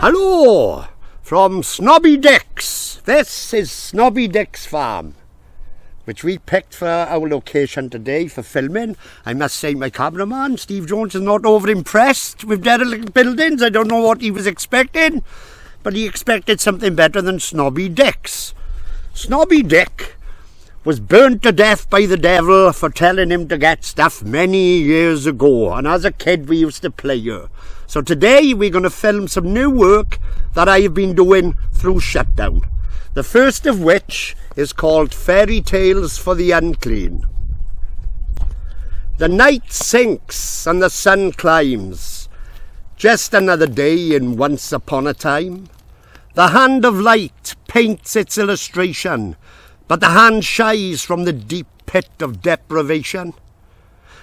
Hello from Snobby Dick's. This is Snobby Dick's farm, which we picked for our location today for filming. I must say my cameraman, Steve Jones, is not over impressed with derelict buildings. I don't know what he was expecting, but he expected something better than Snobby Dick's. Snobby Dick was burnt to death by the devil for telling him to get stuff many years ago, and as a kid we used to play her. So today we're going to film some new work that I have been doing through shutdown. The first of which is called Fairy Tales for the Unclean. The night sinks and the sun climbs, just another day in once upon a time. The hand of light paints its illustration, but the hand shies from the deep pit of deprivation.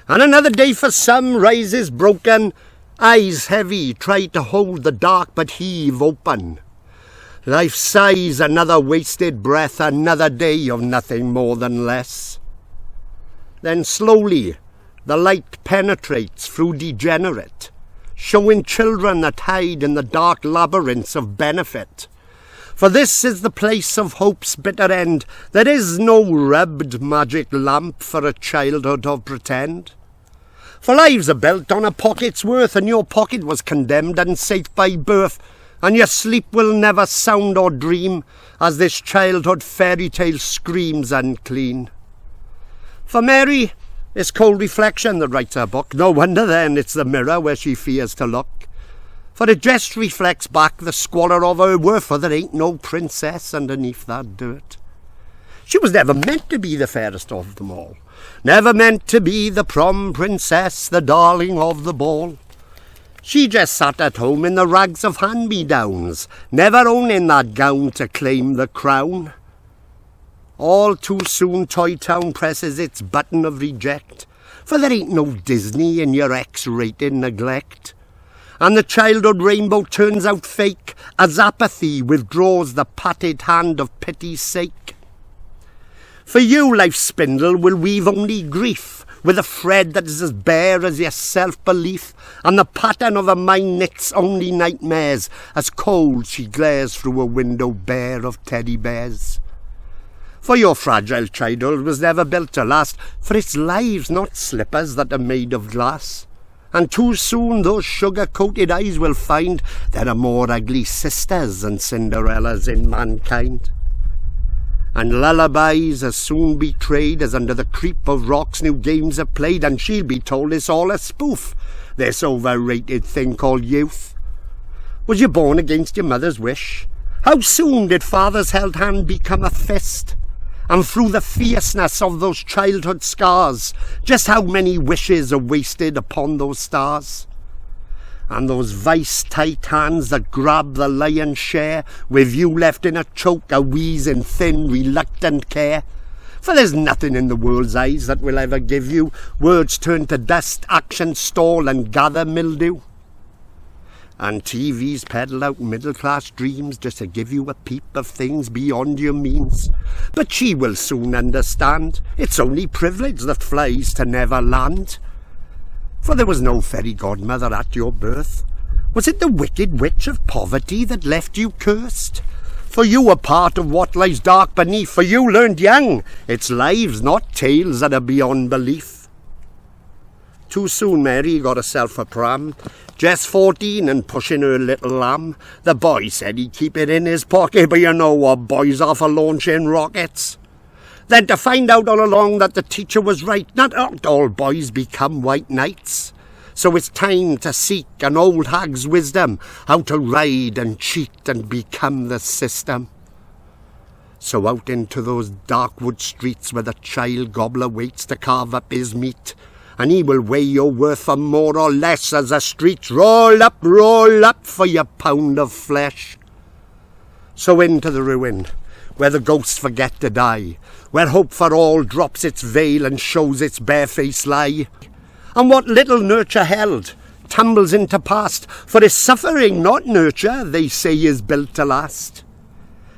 And another day for some rises broken, eyes heavy try to hold the dark but heave open. Life sighs another wasted breath, another day of nothing more than less. Then slowly the light penetrates through degenerate, showing children that hide in the dark labyrinths of benefit. For this is the place of hope's bitter end. There is no rubbed magic lamp for a childhood of pretend. For lives are built on a pocket's worth, and your pocket was condemned unsafe by birth, and your sleep will never sound or dream as this childhood fairy tale screams unclean. For Mary, it's cold reflection that writes her book. No wonder then it's the mirror where she fears to look. For it just reflects back the squalor of her worth, for there ain't no princess underneath that dirt. She was never meant to be the fairest of them all, never meant to be the prom princess, the darling of the ball. She just sat at home in the rags of hand-me-downs, never owning that gown to claim the crown. All too soon Toy Town presses its button of reject, for there ain't no Disney in your X-rated neglect. And the childhood rainbow turns out fake as apathy withdraws the patted hand of pity's sake. For you, life's spindle will weave only grief, with a thread that is as bare as your self-belief, and the pattern of a mind knits only nightmares, as cold she glares through a window bare of teddy bears. For your fragile childhood was never built to last, for it's lives, not slippers, that are made of glass. And too soon those sugar-coated eyes will find there are more ugly sisters than Cinderellas in mankind. And lullabies are soon betrayed as under the creep of rocks new games are played, and she'll be told it's all a spoof, this overrated thing called youth. Was you born against your mother's wish? How soon did father's held hand become a fist? And through the fierceness of those childhood scars, just how many wishes are wasted upon those stars? And those vice-tight hands that grab the lion's share, with you left in a choke, a wheezing, thin, reluctant care. For there's nothing in the world's eyes that will ever give you. Words turn to dust, actions stall and gather mildew. And TVs peddle out middle-class dreams just to give you a peep of things beyond your means. But she will soon understand, it's only privilege that flies to Neverland. For there was no fairy godmother at your birth. Was it the wicked witch of poverty that left you cursed? For you were part of what lies dark beneath, for you learned young, it's lives, not tales, that are beyond belief. Too soon Mary got herself a pram, just 14 and pushing her little lamb. The boy said he'd keep it in his pocket, but you know what boys are for launching rockets. Then to find out all along that the teacher was right, not all boys become white knights. So it's time to seek an old hag's wisdom, how to ride and cheat and become the system. So out into those dark wood streets where the child gobbler waits to carve up his meat, and he will weigh your worth for more or less as the streets roll up for your pound of flesh. So into the ruin, where the ghosts forget to die, where hope for all drops its veil and shows its barefaced lie. And what little nurture held tumbles into past, for it's suffering, not nurture, they say is built to last.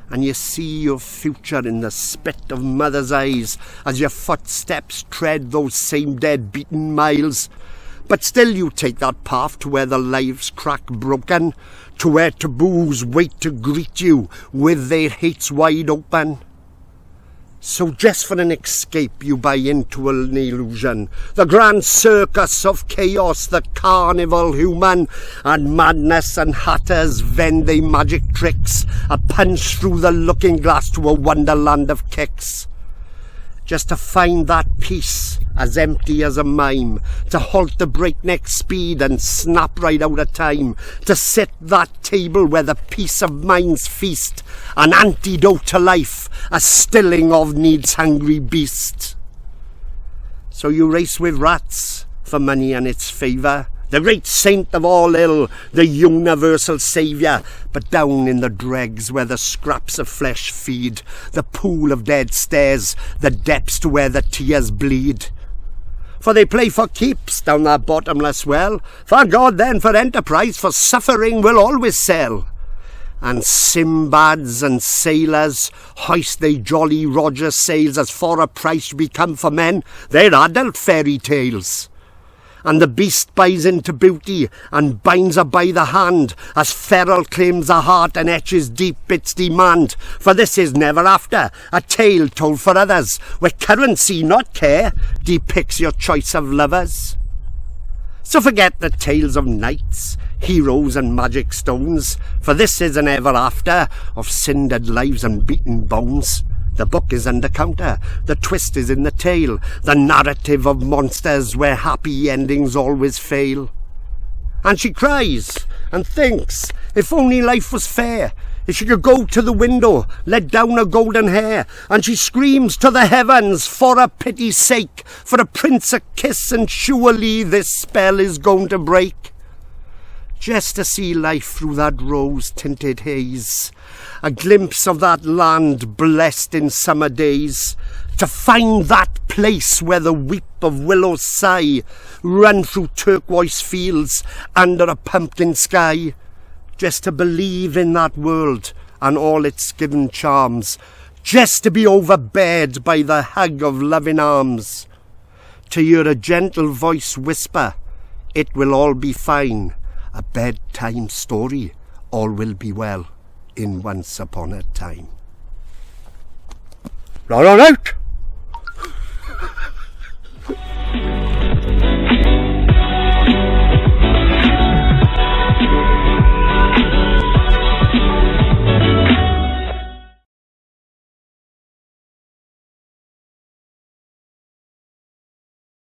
And you see your future in the spit of mother's eyes as your footsteps tread those same dead beaten miles. But still you take that path to where the lives crack broken, to where taboos wait to greet you with their hates wide open. So just for an escape you buy into an illusion, the grand circus of chaos, the carnival human, and madness and hatters vend they magic tricks, a punch through the looking glass to a wonderland of kicks. Just to find that peace as empty as a mime, to halt the breakneck speed and snap right out of time, to sit that table where the peace of mind's feast, an antidote to life, a stilling of need's hungry beast. So you race with rats for money and its favour, the great saint of all ill, the universal saviour, but down in the dregs where the scraps of flesh feed, the pool of dead stares, the depths to where the tears bleed. For they play for keeps down that bottomless well, for God then for enterprise, for suffering will always sell. And Simbads and sailors hoist they jolly Roger sails, as for a price become for men their adult fairy tales. And the beast buys into beauty and binds her by the hand, as feral claims the heart and etches deep its demand. For this is never after, a tale told for others, where currency, not care, depicts your choice of lovers. So forget the tales of knights, heroes and magic stones, for this is an ever after of cindered lives and beaten bones. The book is under counter, the twist is in the tale, the narrative of monsters where happy endings always fail. And she cries and thinks, if only life was fair, if she could go to the window, let down her golden hair, and she screams to the heavens, for a pity's sake, for a prince a kiss, and surely this spell is going to break. Just to see life through that rose-tinted haze, a glimpse of that land blessed in summer days, to find that place where the weep of willows sigh, run through turquoise fields under a pumpkin sky, just to believe in that world and all its given charms, just to be overbeared by the hug of loving arms, to hear a gentle voice whisper, it will all be fine, a bedtime story, all will be well in Once Upon a Time. Right on out!